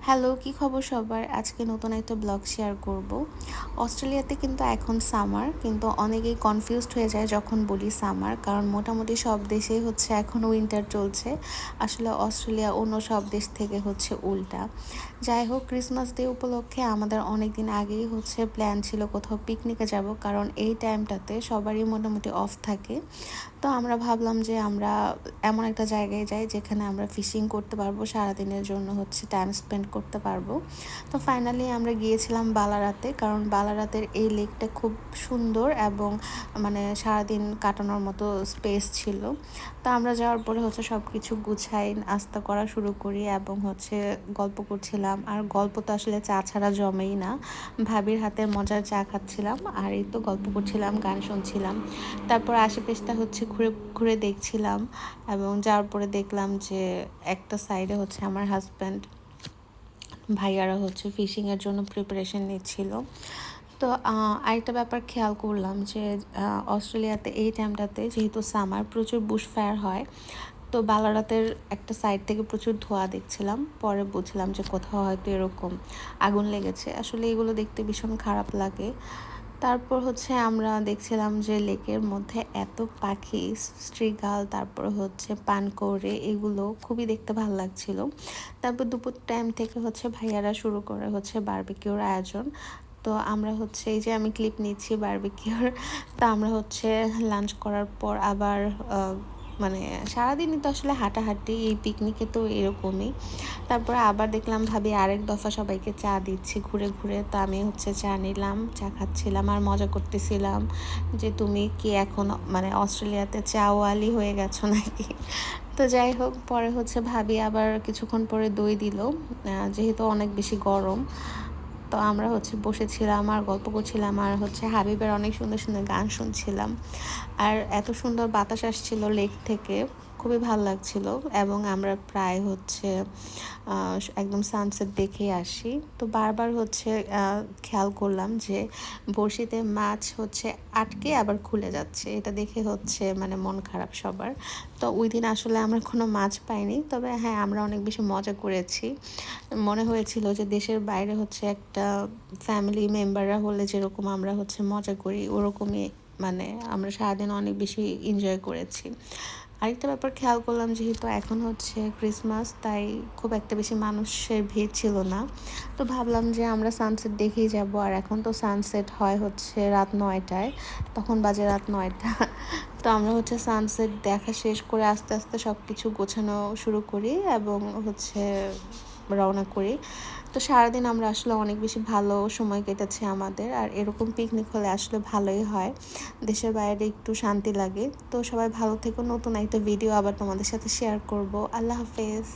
Hello, কি খবর সবার? আজকে নতুন একটা ব্লগ শেয়ার করব। অস্ট্রেলিয়াতে কিন্তু এখন সামার, কিন্তু অনেকেই কনফিউজড হয়ে যায় যখন বলি সামার, কারণ মোটামুটি সব দেশেই হচ্ছে এখন উইন্টার চলছে। আসলে অস্ট্রেলিয়া অন্য সব দেশ থেকে হচ্ছে উল্টা। যাই হোক, ক্রিসমাস ডে উপলক্ষে আমাদের অনেক দিন আগেই হচ্ছে প্ল্যান ছিল কোথাও পিকনিকে যাব, কারণ এই টাইমটাতে সবারই মোটামুটি অফ থাকে। তো আমরা ভাবলাম যে আমরা এমন একটা জায়গায় যাই যেখানে আমরা ফিশিং করতে পারবো, সারাদিনের জন্য হচ্ছে টাইম স্পেন্ড করতে পারবো। তো ফাইনালি আমরা গিয়েছিলাম বালারাতে, কারণ বালারাতের এই লেকটা খুব সুন্দর এবং মানে সারাদিন কাটানোর মতো স্পেস ছিল। তো আমরা যাওয়ার পরে হচ্ছে সব কিছু গুছাই নাস্তা করা শুরু করি এবং হচ্ছে গল্প করছিলাম। আর গল্প তো আসলে চা ছাড়া জমেই না। ভাবির হাতের মজার চা খাচ্ছিলাম আর এই তো গল্প করছিলাম, গান শুনছিলাম। তারপর আশেপাশটা হচ্ছে ঘুরে ঘুরে দেখছিলাম এবং যাওয়ার পরে দেখলাম যে একটা সাইডে হচ্ছে আমার হাজব্যান্ড ভাইয়ারা হচ্ছে ফিশিংয়ের জন্য প্রিপারেশন নিচ্ছিল। তো আরেকটা ব্যাপার খেয়াল করলাম যে অস্ট্রেলিয়াতে এই টাইমটাতে যেহেতু সামার, প্রচুর বুশ ফায়ার হয়। তো বালারাতের একটা সাইড থেকে প্রচুর ধোঁয়া দেখছিলাম, পরে বুঝলাম যে কোথাও হয়তো এরকম আগুন লেগেছে। আসলে এগুলো দেখতে ভীষণ খারাপ লাগে। তারপর হচ্ছে আমরা দেখছিলাম যে লেকের মধ্যে এত পাখি, শ্রীগাল, তারপর হচ্ছে পানকৌড়ে, এগুলো খুবই দেখতে ভালো লাগছিল। তারপর দুপুর টাইম থেকে হচ্ছে ভাইয়ারা শুরু করে হচ্ছে বারবিকিউর আয়োজন। তো আমরা হচ্ছে এই যে আমি ক্লিপ নিচ্ছি বারবিকিউর। তো আমরা হচ্ছে লাঞ্চ করার পর আবার মানে সারাদিনই তো আসলে হাঁটাহাঁটি, এই পিকনিকে তো এরকমই। তারপরে আবার দেখলাম ভাবি আরেক দফা সবাইকে চা দিচ্ছি ঘুরে ঘুরে। তো আমি হচ্ছে চা নিলাম, চা খাচ্ছিলাম আর মজা করতেছিলাম যে তুমি কি এখন মানে অস্ট্রেলিয়াতে চাওয়ালি হয়ে গেছো নাকি। তো যাই হোক, পরে হচ্ছে ভাবি আবার কিছুক্ষণ পরে দই দিল, যেহেতু অনেক বেশি গরম। তো আমরা হচ্ছে বসেছিলাম আর গল্প করছিলাম আর হচ্ছে হাবিবের অনেক সুন্দর সুন্দর গান শুনছিলাম। আর এত সুন্দর বাতাস আসছিল লেক থেকে, খুবই ভালো লাগছিল। এবং আমরা প্রায় হচ্ছে একদম সানসেট দেখে আসি। তো বারবার হচ্ছে খেয়াল করলাম যে বড়শিতে মাছ হচ্ছে আটকে আবার খুলে যাচ্ছে, এটা দেখে হচ্ছে মানে মন খারাপ সবার। তো ওই দিন আসলে আমরা কোনো মাছ পাইনি, তবে হ্যাঁ আমরা অনেক বেশি মজা করেছি। মনে হয়েছিল যে দেশের বাইরে হচ্ছে একটা ফ্যামিলি মেম্বাররা হলে যেরকম আমরা হচ্ছে মজা করি, ওরকমই মানে আমরা সারাদিন অনেক বেশি এনজয় করেছি। আরেকটা ব্যাপার খেয়াল করলাম, যেহেতু এখন হচ্ছে ক্রিসমাস, তাই খুব একটা বেশি মানুষের ভিড় ছিল না। তো ভাবলাম যে আমরা সানসেট দেখেই যাব, আর এখন তো সানসেট হয় হচ্ছে রাত 9টায়, তখন বাজে রাত 9টা। তো আমরা হচ্ছে সানসেট দেখা শেষ করে আস্তে আস্তে সব কিছু গোছানো শুরু করি এবং হচ্ছে রওনা করি। তো সারাদিন আমরা আসলে অনেক বেশি ভালো সময় কেটেছে আমাদের। আর এরকম পিকনিক হলে আসলে ভালোই হয়, দেশের বাইরে একটু শান্তি লাগে। তো সবাই ভালো থেকো, নতুন একটা ভিডিও আবার তোমাদের সাথে শেয়ার করব। আল্লাহ হাফেজ।